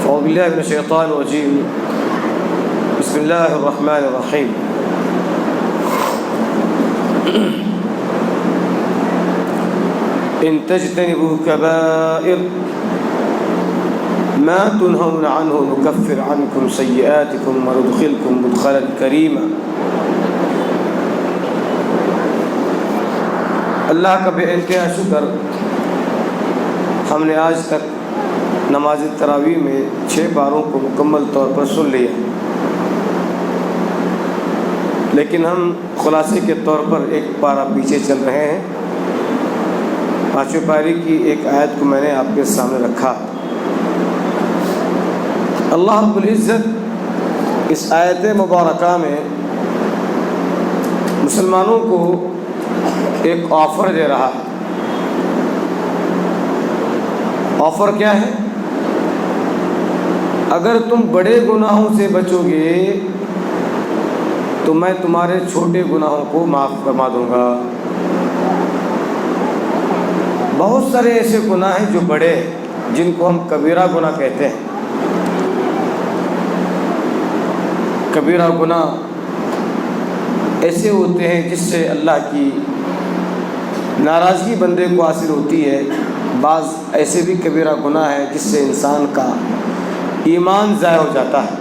أعوذ بالله من الشيطان الرجيم. بسم الله الرحمن الرحيم. إن تجتنبوا كبائر ما تنهون عنه نكفر عنكم سيئاتكم وندخلكم مدخلا كريما. اللہ کا بے انتہا شکر، ہم نے آج تک نماز تراویح میں 6 پاروں کو مکمل طور پر سن لیا، لیکن ہم خلاصے کے طور پر ایک پارہ پیچھے چل رہے ہیں. 5ویں پاری کی ایک آیت کو میں نے آپ کے سامنے رکھا. اللہ رب العزت اس آیت مبارکہ میں مسلمانوں کو ایک آفر دے رہا ہے. آفر کیا ہے؟ اگر تم بڑے گناہوں سے بچو گے تو میں تمہارے چھوٹے گناہوں کو معاف فرما دوں گا. بہت سارے ایسے گناہ ہیں جو بڑے، جن کو ہم کبیرہ گناہ کہتے ہیں. کبیرہ گناہ ایسے ہوتے ہیں جس سے اللہ کی ناراضگی بندے کو حاصل ہوتی ہے. بعض ایسے بھی کبیرہ گناہ ہے جس سے انسان کا ایمان ضائع ہو جاتا ہے.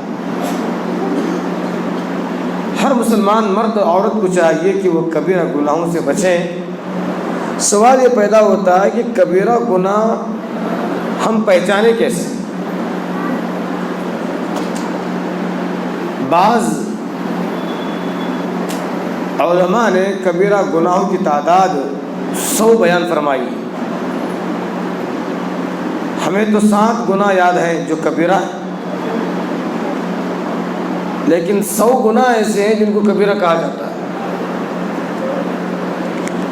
ہر مسلمان مرد عورت کو چاہیے کہ وہ کبیرہ گناہوں سے بچیں. سوال یہ پیدا ہوتا ہے کہ کبیرہ گناہ ہم پہچانے کیسے؟ بعض علماء نے کبیرہ گناہوں کی تعداد 100 بیان فرمائی. ہمیں تو 7 گناہ یاد ہیں جو کبیرہ ہیں، لیکن 100 گناہ ایسے ہیں جن کو کبیرہ کہا جاتا ہے.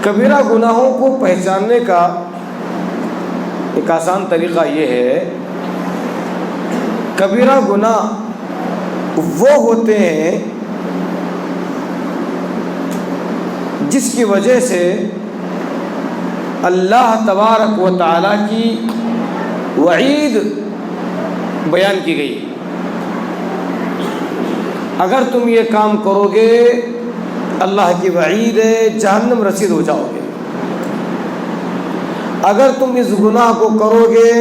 کبیرہ گناہوں کو پہچاننے کا ایک آسان طریقہ یہ ہے، کبیرہ گناہ وہ ہوتے ہیں جس کی وجہ سے اللہ تبارک و تعالیٰ کی وعید بیان کی گئی. اگر تم یہ کام کرو گے اللہ کی وعید ہے، جہنم رسید ہو جاؤ گے. اگر تم اس گناہ کو کرو گے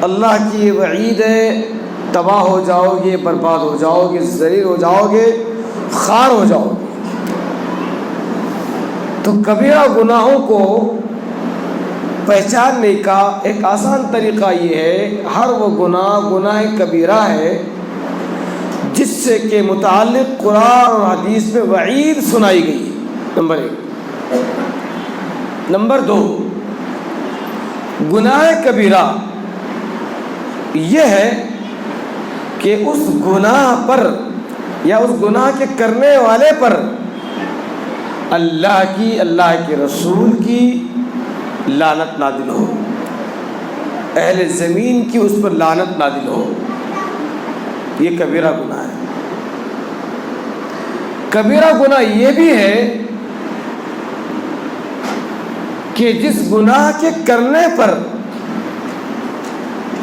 اللہ کی یہ وعید ہے، تباہ ہو جاؤ گے، برباد ہو جاؤ گے، ذلیل ہو جاؤ گے، خوار ہو جاؤ گے. تو کبیرہ گناہوں کو پہچاننے کا ایک آسان طریقہ یہ ہے، ہر وہ گناہ کبیرہ ہے جس سے کہ متعلق قرآن اور حدیث میں وعید سنائی گئی. نمبر 1. نمبر 2، گناہ کبیرہ یہ ہے کہ اس گناہ پر یا اس گناہ کے کرنے والے پر اللہ کی، اللہ کے رسول کی لعنت نازل ہو، اہل زمین کی اس پر لعنت نازل ہو. یہ کبیرہ گناہ ہے. کبیرہ گناہ یہ بھی ہے کہ جس گناہ کے کرنے پر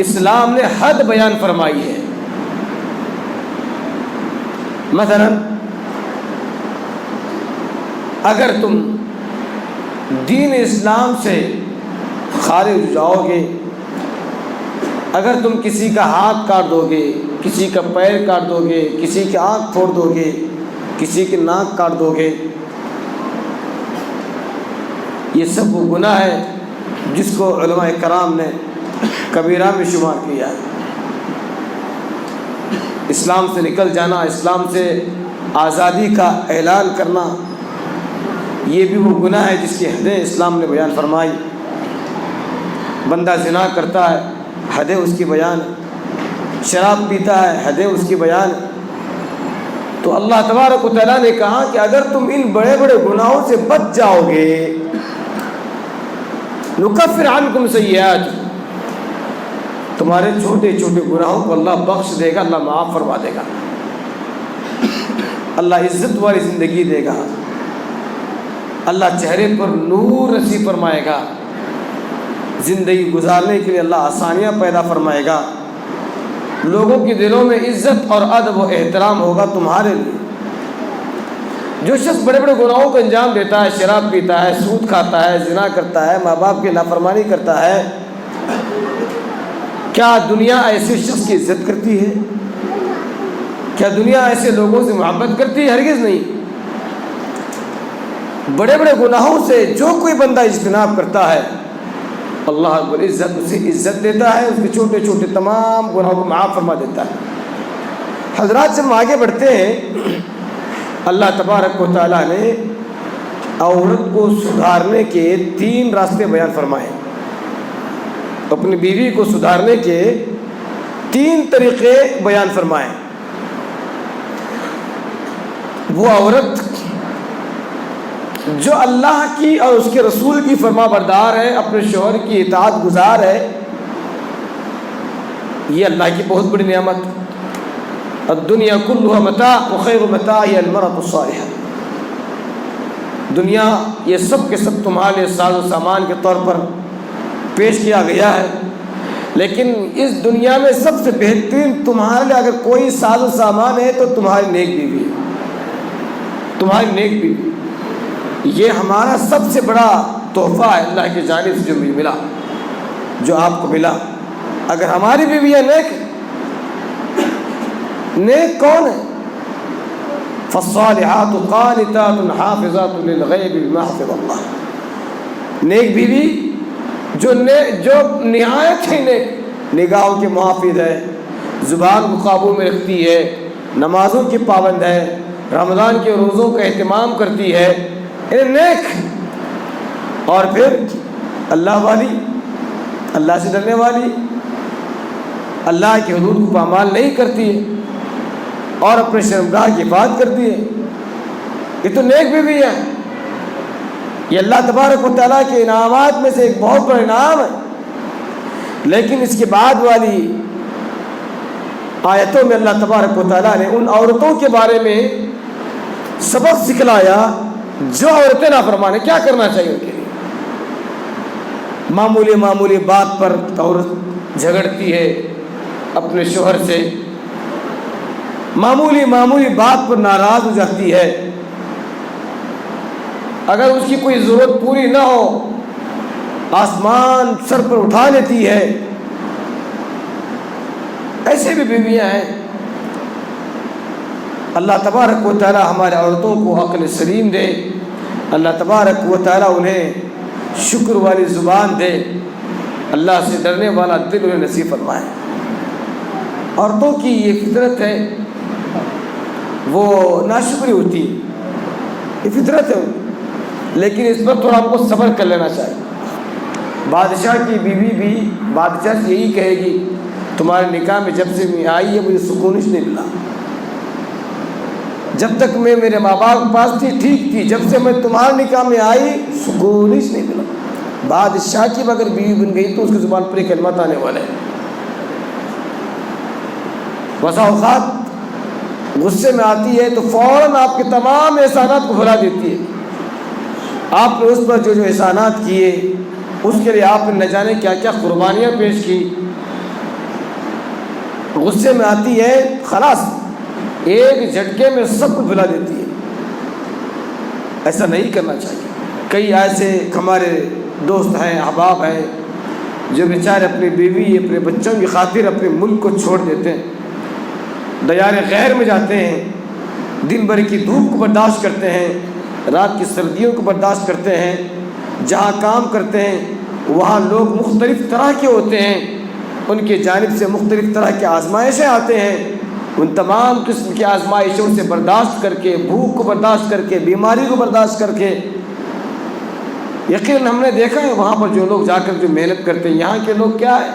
اسلام نے حد بیان فرمائی ہے. مثلا اگر تم دین اسلام سے خارج ہو جاؤ گے، اگر تم کسی کا ہاتھ کاٹ دو گے، کسی کا پیر کاٹ دو گے، کسی کی آنکھ پھوڑ دو گے، کسی کی ناک کاٹ دو گے، یہ سب وہ گناہ ہے جس کو علماء کرام نے کبیرہ میں شمار کیا ہے. اسلام سے نکل جانا، اسلام سے آزادی کا اعلان کرنا، یہ بھی وہ گناہ ہے جس کی حدیں اسلام نے بیان فرمائی. بندہ زنا کرتا ہے، حدیں اس کی بیان، شراب پیتا ہے، حدیں اس کی بیان. تو اللہ تبارک و تعالیٰ نے کہا کہ اگر تم ان بڑے بڑے گناہوں سے بچ جاؤ گے نکفر عنکم سیئات، تمہارے چھوٹے چھوٹے گناہوں کو اللہ بخش دے گا، اللہ معاف فرما دے گا، اللہ عزت والی زندگی دے گا، اللہ چہرے پر نور نصیب فرمائے گا، زندگی گزارنے کے لیے اللہ آسانیاں پیدا فرمائے گا. لوگوں کے دلوں میں عزت اور ادب و احترام ہوگا تمہارے لیے۔ جو شخص بڑے بڑے گناہوں کو انجام دیتا ہے، شراب پیتا ہے، سود کھاتا ہے، زنا کرتا ہے، ماں باپ کی نافرمانی کرتا ہے، کیا دنیا ایسے شخص کی عزت کرتی ہے؟ کیا دنیا ایسے لوگوں سے محبت کرتی ہے؟ ہرگز نہیں۔ بڑے بڑے گناہوں سے جو کوئی بندہ اجتناب کرتا ہے، اللہ رب العزت اسے عزت دیتا ہے، اس کے چھوٹے چھوٹے تمام گناہوں کو معاف فرما دیتا ہے۔ حضرات جب ہم آگے بڑھتے ہیں، اللہ تبارک و تعالیٰ نے عورت کو سدھارنے کے 3 راستے بیان فرمائے، اپنی بیوی کو سدھارنے کے 3 طریقے بیان فرمائے۔ وہ عورت جو اللہ کی اور اس کے رسول کی فرما بردار ہے، اپنے شوہر کی اطاعت گزار ہے، یہ اللہ کی بہت بڑی نعمت۔ الدنیا کلها متاع وخیر متاعها المرأة الصالحة، دنیا یہ سب کے سب تمہارے ساز و سامان کے طور پر پیش کیا گیا ہے، لیکن اس دنیا میں سب سے بہترین تمہارے لیے اگر کوئی ساز و سامان ہے تو تمہاری نیک بیوی ہے، تمہاری نیک بیوی۔ یہ ہمارا سب سے بڑا تحفہ ہے اللہ کی جانب سے جو ملا، جو آپ کو ملا۔ اگر ہماری بیوی ہے نیک، نیک کون ہے؟ فالصالحات قانتات حافظات للغیب بما حفظ اللہ، نیک بیوی جو نہایت ہی نیک، نگاہوں کے محافظ ہے، زبان کو قابو میں رکھتی ہے، نمازوں کی پابند ہے، رمضان کے روزوں کا اہتمام کرتی ہے، نیک، اور پھر اللہ والی، اللہ سے ڈرنے والی، اللہ کی حدود کو پامال نہیں کرتی ہے اور اپنے شرمگاہ کی حفاظت کرتی ہے، یہ تو نیک بیوی ہے۔ یہ اللہ تبارک و تعالیٰ کے انعامات میں سے ایک بہت بڑا انعام ہے۔ لیکن اس کے بعد والی آیتوں میں اللہ تبارک و تعالیٰ نے ان عورتوں کے بارے میں سبق سکھلایا جو عورتیں نافرمان ہیں، کیا کرنا چاہیے ان کے لیے۔ معمولی بات پر عورت جھگڑتی ہے اپنے شوہر سے، معمولی بات پر ناراض ہو جاتی ہے، اگر اس کی کوئی ضرورت پوری نہ ہو آسمان سر پر اٹھا لیتی ہے۔ ایسے بھی بیویاں ہیں۔ اللہ تبارک و تعالی ہمارے عورتوں کو عقل سلیم دے، اللہ تبارک و تعالی انہیں شکر والی زبان دے، اللہ سے ڈرنے والا دل انہیں نصیب فرمائے۔ عورتوں کی یہ فطرت ہے، وہ ناشکری ہوتی ہے، یہ فطرت ہے، لیکن اس پر تھوڑا ہم کو صبر کر لینا چاہیے۔ بادشاہ کی بیوی بھی بادشاہ سے یہی کہے گی تمہارے نکاح میں جب سے میں آئی ہے مجھے سکون ہی نہیں ملا، جب تک میں میرے ماں باپ کے پاس تھی ٹھیک تھی، جب سے میں تمہارے نکاح میں آئی سکون ہی نہیں ملا۔ بادشاہ کی اگر بیوی بن گئی تو اس کی زبان پر کلمات آنے والے ہیں۔ بسا اوقات غصے میں آتی ہے تو فوراً آپ کے تمام احسانات کو بھلا دیتی ہے، آپ نے اس پر جو احسانات کیے اس کے لیے آپ نے نہ جانے کیا کیا قربانیاں پیش کی۔ غصے میں آتی ہے خلاص ایک جھٹکے میں سب کو بھلا دیتی ہے، ایسا نہیں کرنا چاہیے۔ کئی ایسے ہمارے دوست ہیں، احباب ہیں جو بیچارے اپنی بیوی اپنے بچوں کی خاطر اپنے ملک کو چھوڑ دیتے ہیں، دیار غیر میں جاتے ہیں، دن بھر کی دھوپ کو برداشت کرتے ہیں، رات کی سردیوں کو برداشت کرتے ہیں، جہاں کام کرتے ہیں وہاں لوگ مختلف طرح کے ہوتے ہیں، ان کی جانب سے مختلف طرح کی آزمائشیں آتے ہیں، ان تمام قسم کی آزمائشوں سے برداشت کر کے، بھوک کو برداشت کر کے، بیماری کو برداشت کر کے، یقیناً ہم نے دیکھا ہے وہاں پر جو لوگ جا کر جو محنت کرتے ہیں، یہاں کے لوگ کیا ہے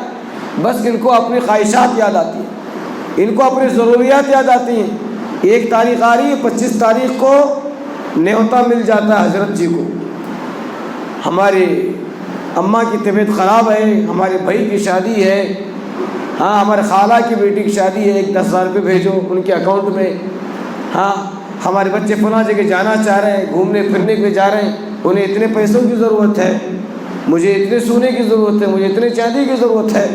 بس ان کو اپنی خواہشات یاد آتی ہیں، ان کو اپنی ضروریات یاد آتی ہیں۔ 1 تاریخ آ رہی ہے، 25 تاریخ کو نیوتا مل جاتا ہے حضرت جی کو، ہماری اماں کی طبیعت خراب ہے، ہمارے بھائی کی شادی ہے، ہاں ہمارے خالہ کی بیٹی کی شادی ہے، 10,000 روپے بھیجو ان کے اکاؤنٹ میں، ہاں ہمارے بچے فلاں جگہ جانا چاہ رہے ہیں، گھومنے پھرنے کے لیے جا رہے ہیں، انہیں اتنے پیسوں کی ضرورت ہے، مجھے اتنے سونے کی ضرورت ہے، مجھے اتنے چاندی کی ضرورت ہے۔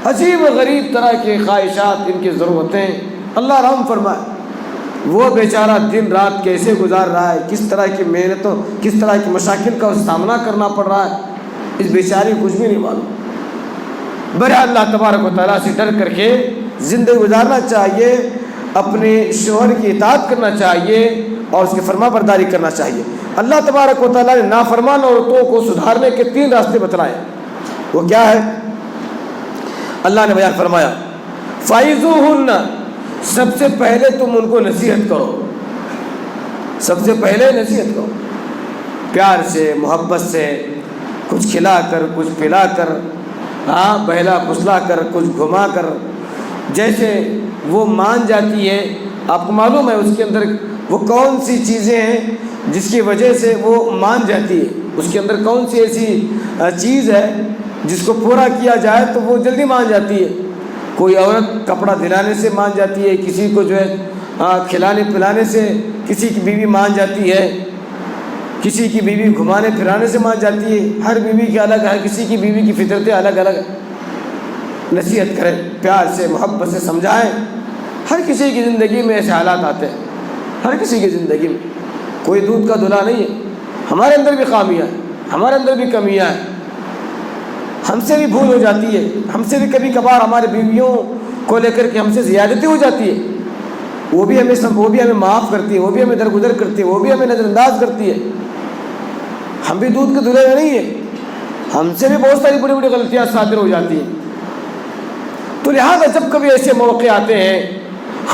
عجیب و غریب طرح کی خواہشات، ان کی ضرورتیں. اللہ رحم فرمائے. وہ بیچارہ دن رات کیسے گزار رہا ہے، کس طرح کی محنتوں، کس طرح کی مشاکل کا سامنا کرنا پڑ رہا ہے، اس بیچارے کو کچھ بھی نہیں معلوم. برے اللہ تبارک و تعالیٰ سے ڈر کر کے زندگی گزارنا چاہیے، اپنے شوہر کی اطاعت کرنا چاہیے اور اس کی فرما برداری کرنا چاہیے. اللہ تبارک و تعالیٰ نے نافرمان عورتوں کو سدھارنے کے 3 راستے بتلائے. وہ کیا ہے؟ اللہ نے بیان فرمایا فَعِظُوهُنَّ، سب سے پہلے تم ان کو نصیحت کرو. سب سے پہلے نصیحت کرو، پیار سے، محبت سے، کچھ کھلا کر، کچھ پلا کر، بہلا پھسلا کر، کچھ گھما کر. جیسے وہ مان جاتی ہے، آپ کو معلوم ہے اس کے اندر وہ کون سی چیزیں ہیں جس کی وجہ سے وہ مان جاتی ہے. اس کے اندر کون سی ایسی چیز ہے جس کو پورا کیا جائے تو وہ جلدی مان جاتی ہے. کوئی عورت کپڑا دلانے سے مان جاتی ہے، کسی کو جو ہے کھلانے پلانے سے کسی کی بیوی مان جاتی ہے، کسی کی بیوی گھمانے پھرانے سے مان جاتی ہے. ہر بیوی کی الگ ہے، کسی کی بیوی کی فطرتیں الگ الگ ہیں. نصیحت کریں، پیار سے، محبت سے سمجھائیں. ہر کسی کی زندگی میں ایسے حالات آتے ہیں، ہر کسی کی زندگی میں کوئی دودھ کا دھلا نہیں ہے. ہمارے اندر بھی خامیاں ہیں، ہمارے اندر بھی کمیاں ہیں، ہم سے بھی بھول ہو جاتی ہے. ہم سے بھی کبھی کبھار ہمارے بیویوں کو لے کر کے ہم سے زیادتی ہو جاتی ہے. وہ بھی ہمیں معاف کرتی ہے، وہ بھی ہمیں درگزر کرتی ہے، وہ بھی ہمیں نظر انداز کرتی ہے. ہم بھی دودھ کے دھلے ہوئے نہیں ہیں، ہم سے بھی بہت ساری بڑی بڑی غلطیاں صادر ہو جاتی ہیں. تو لہٰذا جب کبھی ایسے موقع آتے ہیں،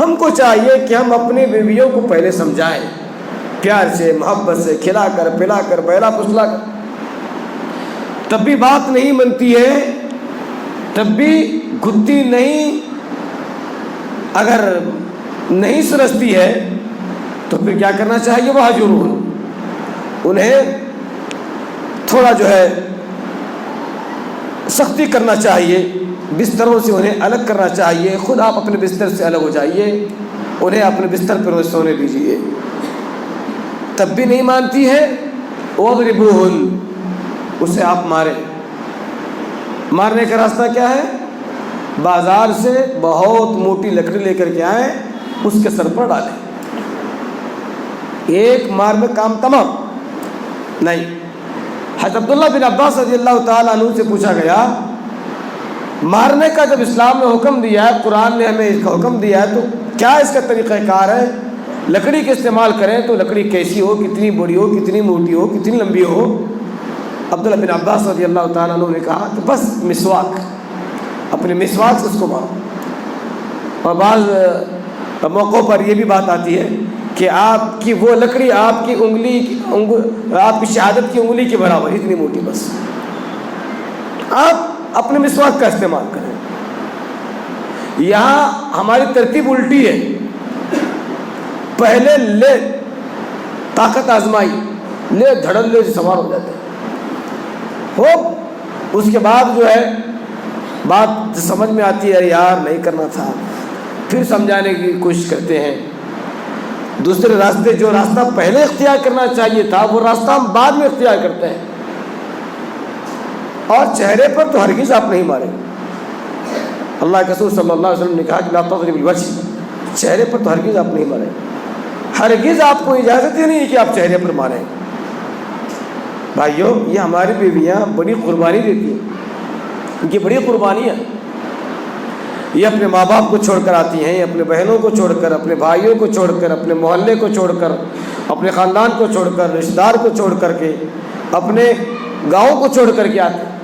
ہم کو چاہیے کہ ہم اپنی بیویوں کو پہلے سمجھائیں، پیار سے، محبت سے، کھلا کر، پلا کر، بہلا پھسلا کر. تب بھی بات نہیں منتی ہے، تب بھی گھٹتی نہیں، اگر نہیں سمجھتی ہے تو پھر کیا کرنا چاہیے؟ وَهْجُرُوهُنَّ، انہیں تھوڑا جو ہے سختی کرنا چاہیے، بستروں سے انہیں الگ کرنا چاہیے. خود آپ اپنے بستر سے الگ ہو جائیے، انہیں اپنے بستر پر سونے دیجیے. تب بھی نہیں مانتی ہے، وَاضْرِبُوهُنَّ، اسے آپ ماریں. مارنے کا راستہ کیا ہے؟ بازار سے بہت موٹی لکڑی لے کر کے آئیں، اس کے سر پر ڈالیں. ایک مار میں کام تمام نہیں. حضرت عبداللہ بن عباس رضی اللہ تعالیٰ عنہ سے پوچھا گیا، مارنے کا جب اسلام نے حکم دیا ہے، قرآن نے ہمیں اس کا حکم دیا ہے، تو کیا اس کا طریقہ کار ہے؟ لکڑی کے استعمال کریں تو لکڑی کیسی ہو، کتنی بڑی ہو، کتنی موٹی ہو، کتنی لمبی ہو؟ عبداللہ بن عباس رضی اللہ تعالیٰ عنہ نے کہا کہ بس مسواک، اپنے مسواک سے اس کو مارو. اور بعض موقعوں پر یہ بھی بات آتی ہے کہ آپ کی وہ لکڑی آپ کی آپ کی شہادت کی انگلی کے برابر، اتنی موٹی، بس آپ اپنے مسواک کا استعمال کریں. یہاں ہماری ترتیب الٹی ہے، پہلے لے طاقت آزمائی، لے دھڑل لے سوار ہو جاتے ہو، اس کے بعد جو ہے بات سمجھ میں آتی ہے، یار نہیں کرنا تھا، پھر سمجھانے کی کوشش کرتے ہیں. دوسرے راستے، جو راستہ پہلے اختیار کرنا چاہیے تھا وہ راستہ ہم بعد میں اختیار کرتے ہیں. اور چہرے پر تو ہرگز آپ نہیں ماریں. اللہ کے رسول صلی اللہ علیہ وسلم نے کہا کہ لا تضرب الوجه، چہرے پر تو ہرگز آپ نہیں ماریں. ہرگز آپ کو اجازت ہی نہیں ہے کہ آپ چہرے پر ماریں. بھائیو، یہ ہماری بیویاں بڑی قربانی دیتی ہیں، ان کی بڑی قربانی ہے. یہ اپنے ماں باپ کو چھوڑ کر آتی ہیں، اپنے بہنوں کو چھوڑ کر، اپنے بھائیوں کو چھوڑ کر، اپنے محلے کو چھوڑ کر، اپنے خاندان کو چھوڑ کر، رشتہ دار کو چھوڑ کر کے، اپنے گاؤں کو چھوڑ کر کے آتے ہیں.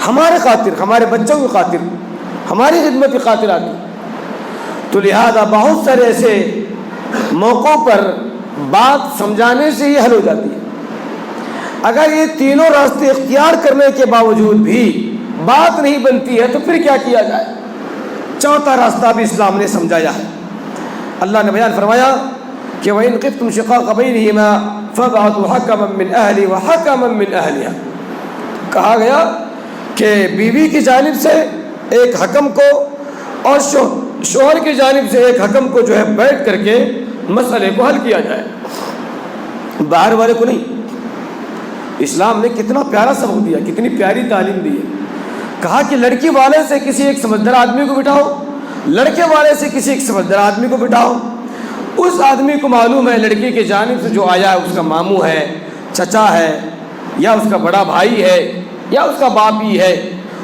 ہمارے خاطر، ہمارے بچوں کی خاطر، ہماری خدمت کی خاطر آتی. تو لہذا بہت سارے ایسے موقعوں پر بات سمجھانے سے یہ حل ہو جاتی ہے. اگر یہ تینوں راستے اختیار کرنے کے باوجود بھی بات نہیں بنتی ہے تو پھر کیا کیا جائے؟ چوتھا راستہ بھی اسلام نے سمجھایا ہے. اللہ نے بیان فرمایا کہ وَإِنْ خِفْتُمْ شِقَاقَ بَيْنِهِمَا فَابْعَثُوا حَكَمًا مِّنْ أَهْلِهِ وَحَكَمًا مِّنْ أَهْلِهَا. کہا گیا کہ بیوی کی جانب سے ایک حکم کو اور شوہر کی جانب سے ایک حکم کو جو ہے بیٹھ کر کے مسئلے کو حل کیا جائے، باہر والے کو نہیں. اسلام نے کتنا پیارا سبق دیا، کتنی پیاری تعلیم دی ہے. کہا کہ لڑکی والے سے کسی ایک سمجھدار آدمی کو بٹھاؤ، لڑکے والے سے کسی ایک سمجھدار آدمی کو بٹھاؤ۔ اس آدمی کو معلوم ہے لڑکی کی جانب سے جو آیا ہے اس کا ماموں ہے، چچا ہے، یا اس کا بڑا بھائی ہے، یا اس کا باپ ہی ہے۔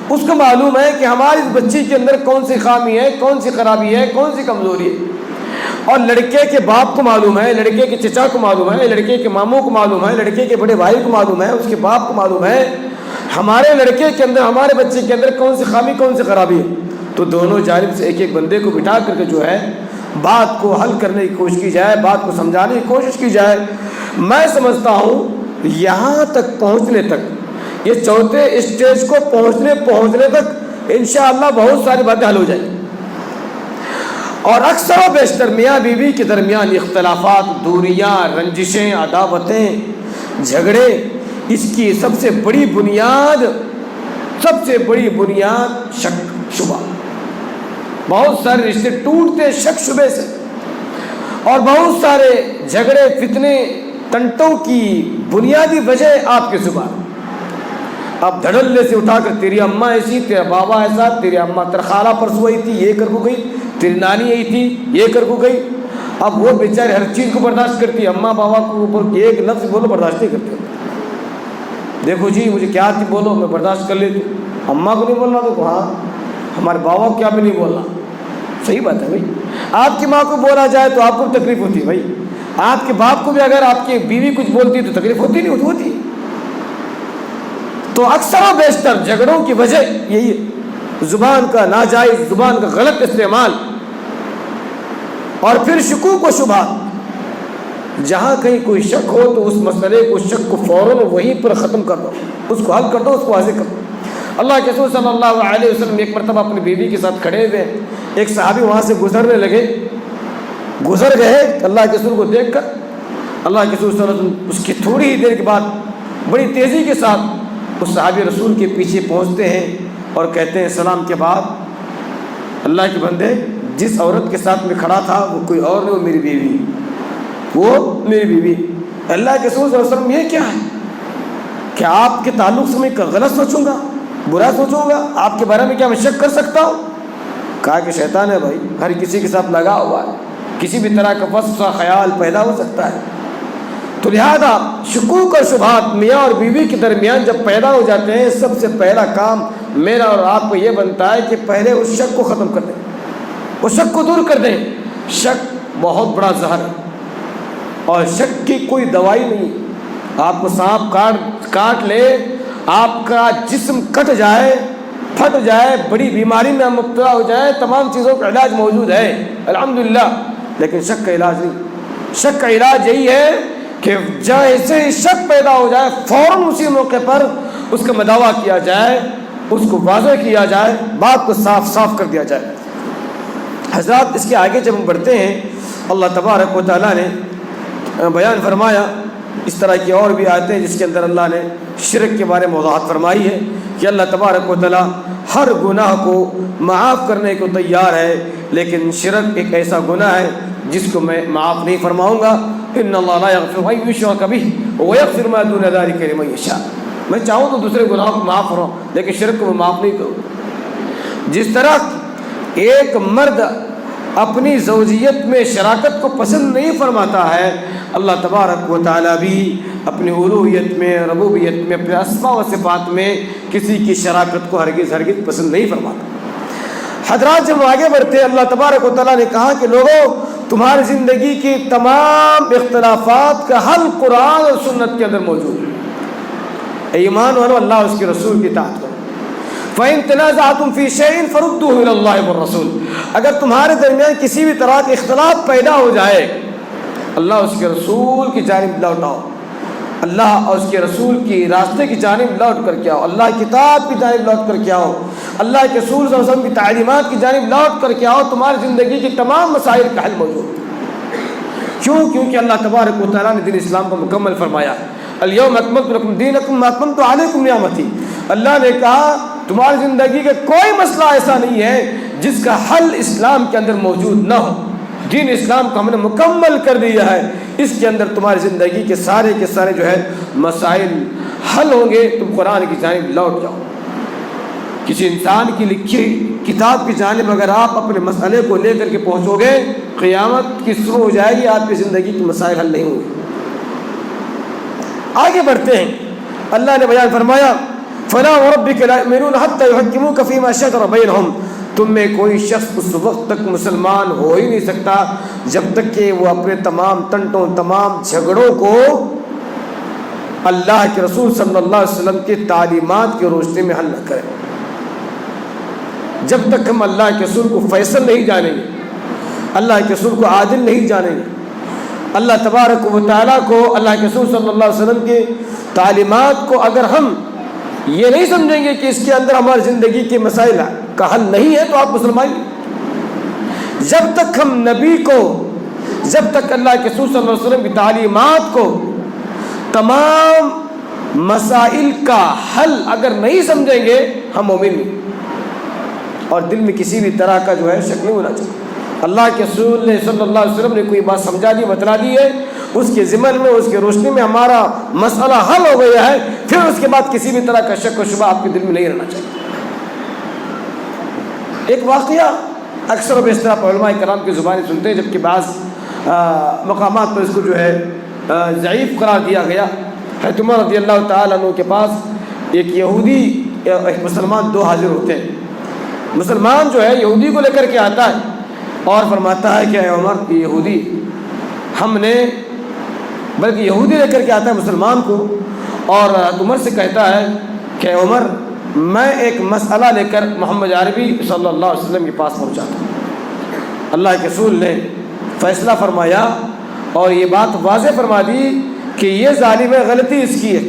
اس کو معلوم ہے کہ ہماری اس بچی کے اندر کون سی خامی ہے، کون سی خرابی ہے، کون سی کمزوری ہے۔ اور لڑکے کے باپ کو معلوم ہے، لڑکے کے چچا کو معلوم ہے، لڑکے کے ماموں کو معلوم ہے، لڑکے کے بڑے بھائی کو معلوم ہے، اس کے باپ کو معلوم ہے ہمارے لڑکے کے اندر، ہمارے بچے کے اندر کون سی خامی، کون سی خرابی ہے۔ تو دونوں جانب سے ایک ایک بندے کو بٹھا کر کے جو ہے بات کو حل کرنے کی کوشش کی جائے، بات کو سمجھانے کی کوشش کی جائے۔ میں سمجھتا ہوں یہاں تک پہنچنے تک، یہ چوتھے اسٹیج کو پہنچنے تک انشاءاللہ بہت ساری باتیں حل ہو جائیں گی۔ اور اکثر و بیشتر میاں بیوی کے درمیان اختلافات، دوریاں، رنجشیں، عداوتیں، جھگڑے، اس کی سب سے بڑی بنیاد شک شبہ۔ بہت سارے رشتے ٹوٹتے شک شبے سے، اور بہت سارے جھگڑے، فتنے، تنٹوں کی بنیادی وجہ آپ کی زبان۔ اب دھڑلے سے اٹھا کر تیری اماں ایسی، تیرا بابا ایسا، تیری اماں تیرا خالہ پرسوں آئی تھی یہ کر کو گئی، تیری نانی آئی تھی یہ کر کو گئی۔ اب وہ بیچارے ہر چیز کو برداشت کرتی، اماں بابا کو اوپر ایک لفظ بولو برداشت نہیں کرتے۔ دیکھو جی مجھے کیا تھی بولو میں برداشت کر لیتی ہوں، اماں کو نہیں بولنا تو ہاں ہمارے بابا کو کیا بھی نہیں بولنا۔ صحیح بات ہے بھائی، آپ کی ماں کو بولا جائے تو آپ کو تکلیف ہوتی ہے بھائی، آپ کے باپ کو بھی اگر آپ کی بیوی کچھ بولتی ہے تو تکلیف ہوتی نہیں ہوتی۔ تو اکثر و بیشتر جھگڑوں کی وجہ یہی ہے، زبان کا ناجائز، زبان کا غلط استعمال، اور پھر شکوک و شبہات۔ جہاں کہیں کوئی شک ہو تو اس مسئلے کو، شک کو فوراً وہیں پر ختم کر دو، اس کو حل کر دو، اس کو واضح کر دو۔ اللہ کے رسول صلی اللہ علیہ وسلم ایک مرتبہ اپنی بیوی کے ساتھ کھڑے ہوئے، ایک صحابی وہاں سے گزر گئے اللہ کے رسول کو دیکھ کر۔ اللہ کے رسول صلی اللہ علیہ وسلم اس کی تھوڑی ہی دیر کے بعد بڑی تیزی کے ساتھ اس صحابی رسول کے پیچھے پہنچتے ہیں اور کہتے ہیں سلام کے بعد، اللہ کے بندے جس عورت کے ساتھ میں کھڑا تھا وہ کوئی اور نہیں، وہ میری بیوی، وہ میری بیوی۔ اللہ کے رسول صلی اللہ علیہ وسلم یہ کیا ہے؟ کیا آپ کے تعلق سے میں غلط سوچوں گا، برا سوچوں گا؟ آپ کے بارے میں کیا میں شک کر سکتا ہوں؟ کہا کہ شیطان ہے بھائی، ہر کسی کے ساتھ لگا ہوا ہے، کسی بھی طرح کا وسوسہ خیال پیدا ہو سکتا ہے۔ تو لہذا شکوک اور شبہات میاں اور بیوی کے درمیان جب پیدا ہو جاتے ہیں، سب سے پہلا کام میرا اور آپ کو یہ بنتا ہے کہ پہلے اس شک کو ختم کر دیں، اس شک کو دور کر دیں۔ شک بہت بڑا زہر ہے، اور شک کی کوئی دوائی نہیں۔ آپ کو سانپ کاٹ لے، آپ کا جسم کٹ جائے، پھٹ جائے، بڑی بیماری میں مبتلا ہو جائے، تمام چیزوں کا علاج موجود ہے الحمدللہ، لیکن شک کا علاج نہیں۔ شک کا علاج یہی ہے کہ جیسے ہی شک پیدا ہو جائے فوراً اسی موقع پر اس کا مداوع کیا جائے، اس کو واضح کیا جائے، بات کو صاف کر دیا جائے۔ حضرات اس کے آگے جب ہم بڑھتے ہیں، اللہ تبارک و تعالیٰ نے بیان فرمایا، اس طرح کی اور بھی آیتیں جس کے اندر اللہ نے شرک کے بارے میں وضاحت فرمائی ہے کہ اللہ تبارک و تعالیٰ ہر گناہ کو معاف کرنے کو تیار ہے، لیکن شرک ایک ایسا گناہ ہے جس کو میں معاف نہیں فرماؤں گا۔ ان اللہ لا یغفر ان یشرک بہ ویغفر ما دون ذلک لمن یشاء۔ میں چاہوں تو دوسرے گناہوں کو معاف کروں، لیکن شرک کو میں معاف نہیں کروں۔ جس طرح ایک مرد اپنی زوجیت میں شراکت کو پسند نہیں فرماتا ہے، اللہ تبارک و تعالیٰ بھی اپنی الوہیت میں، ربوبیت میں، اپنے اسماء و صفات میں کسی کی شراکت کو ہرگز پسند نہیں فرماتا۔ حضرات جب آگے بڑھتے ہیں، اللہ تبارک و تعالیٰ نے کہا کہ لوگوں، تمہاری زندگی کی تمام اختلافات کا حل قرآن اور سنت کے اندر موجود ہے۔ ایمان والو، اللہ اور اس کے رسول کی اطاعت کرو۔ فَإِن تَنَازَعْتُمْ فِي شَيْءٍ فَرُدُّوهُ إِلَى اللَّهِ وَالرَّسُولِ۔ اگر تمہارے درمیان کسی بھی طرح کا اختلاف پیدا ہو جائے، اللہ اور اس کے رسول کی جانب لوٹاؤ، اللہ اور اس کے رسول کی راستے کی جانب لوٹ کر کے آؤ، اللہ کی کتاب کی جانب لوٹ کر کے آؤ، اللہ کے رسول صلی اللہ علیہ وسلم کی تعلیمات کی جانب لوٹ کر کے آؤ، تمہاری زندگی کی تمام مسائل کا حل موجود ہے۔ کیونکہ اللہ تبارک و تعالیٰ نے دین اسلام کو مکمل فرمایا، الیوم اکملت لکم دینکم واتممت علیکم نعمتی۔ اللہ نے کہا تمہاری زندگی کا کوئی مسئلہ ایسا نہیں ہے جس کا حل اسلام کے اندر موجود نہ ہو۔ دین اسلام کو ہم نے مکمل کر دیا ہے، اس کے اندر تمہاری زندگی کے سارے جو ہے مسائل حل ہوں گے۔ تم قرآن کی جانب لوٹ جاؤ۔ کسی انسان کی لکھی کتاب کی جانب اگر آپ اپنے مسئلے کو لے کر کے پہنچو گے، قیامت کی شروع ہو جائے گی، آپ کی زندگی کے مسائل حل نہیں ہوں گے۔ آگے بڑھتے ہیں، اللہ نے بیان فرمایا فَلَا وَرَبِّكَ لَا يُؤْمِنُونَ حَتَّى يُحَكِّمُوكَ فِي مَا شَجَرَ بَيْنَهُمْ، تم میں کوئی شخص اس وقت تک مسلمان ہو ہی نہیں سکتا جب تک کہ وہ اپنے تمام ٹنٹوں، تمام جھگڑوں کو اللہ کے رسول صلی اللہ علیہ وسلم کی تعلیمات کی روشنی میں حل نہ کرے۔ جب تک ہم اللہ کے رسول کو فیصل نہیں جانیں گے، اللہ کے رسول کو عادل نہیں جانیں گے، اللہ تبارک و تعالیٰ کو، اللہ کے رسول صلی اللہ علیہ وسلم کی تعلیمات کو اگر ہم یہ نہیں سمجھیں گے کہ اس کے اندر ہماری زندگی کے مسائل کا حل نہیں ہے، تو آپ مسلمان۔ جب تک ہم نبی کو، جب تک اللہ کے رسول صلی اللہ علیہ وسلم کی تعلیمات کو، تمام مسائل کا حل اگر نہیں سمجھیں گے، ہم مومن نہیں، اور دل میں کسی بھی طرح کا جو ہے شک نہیں ہونا چاہیے۔ اللہ کے رسول نے صلی اللہ علیہ وسلم نے کوئی بات سمجھا دی، بتلا دی ہے، اس کے ضمن میں، اس کے روشنی میں ہمارا مسئلہ حل ہو گیا ہے، پھر اس کے بعد کسی بھی طرح کا شک و شبہ آپ کے دل میں نہیں رہنا چاہیے۔ ایک واقعہ اکثر و بیشتر علماء کرام کی زبانی سنتے ہیں، جبکہ بعض مقامات پر اس کو جو ہے ضعیف قرار دیا گیا۔ حضرت عمر رضی اللہ تعالیٰ عنہ کے پاس ایک یہودی، ایک مسلمان، دو حاضر ہوتے ہیں۔ مسلمان جو ہے یہودی کو لے کر کے آتا ہے اور فرماتا ہے کہ اے عمر، یہ یہودی ہم نے، بلکہ یہودی لے کر کے آتا ہے مسلمان کو، اور عمر سے کہتا ہے کہ اے عمر، میں ایک مسئلہ لے کر محمد عربی صلی اللہ علیہ وسلم کے پاس پہنچا تھا۔ اللہ کے رسول نے فیصلہ فرمایا اور یہ بات واضح فرما دی کہ یہ ظالم ہے، غلطی اس کی ہے،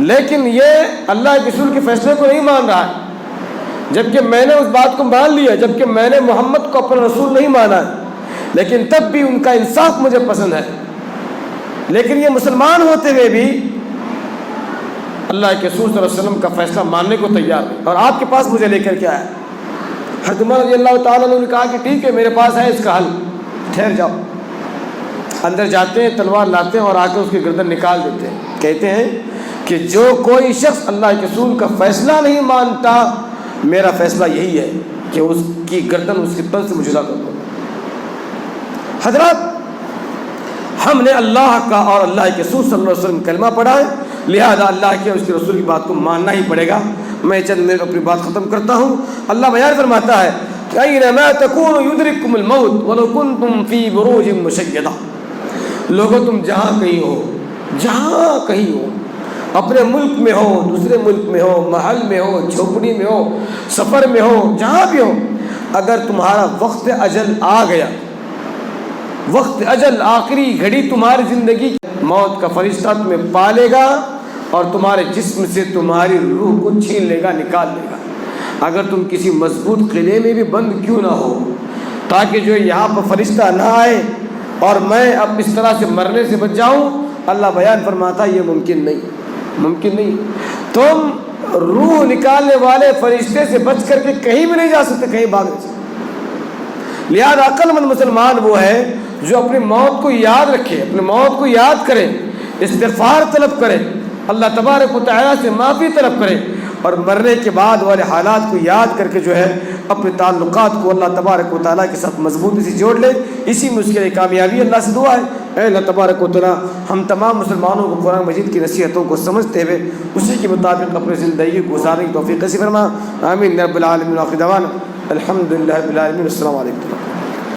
لیکن یہ اللہ کے رسول کے فیصلے کو نہیں مان رہا ہے، جبکہ میں نے اس بات کو مان لیا، جبکہ میں نے محمد کو اپنا رسول نہیں مانا ہے، لیکن تب بھی ان کا انصاف مجھے پسند ہے۔ لیکن یہ مسلمان ہوتے ہوئے بھی اللہ کے رسول صلی اللہ علیہ وسلم کا فیصلہ ماننے کو تیار ہے، اور آپ کے پاس مجھے لے کر کے آیا۔ حضرت عمر رضی اللہ تعالیٰ عنہ نے کہا کہ ٹھیک ہے، میرے پاس ہے اس کا حل، ٹھہر جاؤ۔ اندر جاتے ہیں، تلوار لاتے ہیں اور آ کے اس کی گردن نکال دیتے ہیں۔ کہتے ہیں کہ جو کوئی شخص اللہ کے رسول کا فیصلہ نہیں مانتا، میرا فیصلہ یہی ہے کہ اس کی گردن اس کے تل سے مجھے جدا کر دو۔ حضرات، ہم نے اللہ کا اور اللہ کے رسول صلی اللہ علیہ وسلم کلمہ پڑھا ہے، لہذا اللہ کے اور اس کے رسول کی بات کو ماننا ہی پڑے گا۔ میں چند منٹ اپنی بات ختم کرتا ہوں۔ اللہ بیان فرماتا ہے کہ اینما تکونوا یدرککم الموت ولو کنتم فی بروج مشیدہ، لوگوں تم جہاں کہیں ہو، جہاں کہیں ہو، اپنے ملک میں ہو، دوسرے ملک میں ہو، محل میں ہو، جھوپڑی میں ہو، سفر میں ہو، جہاں بھی ہو، اگر تمہارا وقت اجل آ گیا، وقت اجل، آخری گھڑی تمہاری زندگی، موت کا فرشتہ تمہیں پالے گا اور تمہارے جسم سے تمہاری روح کو چھین لے گا، نکال لے گا۔ اگر تم کسی مضبوط قلعے میں بھی بند کیوں نہ ہو، تاکہ جو یہاں پر فرشتہ نہ آئے اور میں اب اس طرح سے مرنے سے بچ جاؤں، اللہ بیان فرماتا یہ ممکن نہیں، ممکن نہیں۔ تم روح نکالنے والے فرشتے سے بچ کر کے کہیں بھی نہیں جا سکتے، کہیں بھاگ نہیں سکتے۔ لہذا عقل مند مسلمان وہ ہے جو اپنی موت کو یاد رکھے، اپنی موت کو یاد کرے، استغفار طلب کرے، اللہ تبارک و تعالیٰ سے معافی طلب کرے، اور مرنے کے بعد والے حالات کو یاد کر کے جو ہے اپنے تعلقات کو اللہ تبارک و تعالیٰ کے ساتھ مضبوطی سے جوڑ لے۔ اسی میں اس کے لیے کامیابی اللہ سے دعا ہے۔ اے اللہ تبارک و تعالیٰ، ہم تمام مسلمانوں کو قرآن مجید کی نصیحتوں کو سمجھتے ہوئے اسی کے مطابق اپنی زندگی کو گزارنے کی توفیق نصیب فرما۔ آمین رب العالمین۔ آخر دعوانا الحمد للہ رب العالمین۔ السلام علیکم۔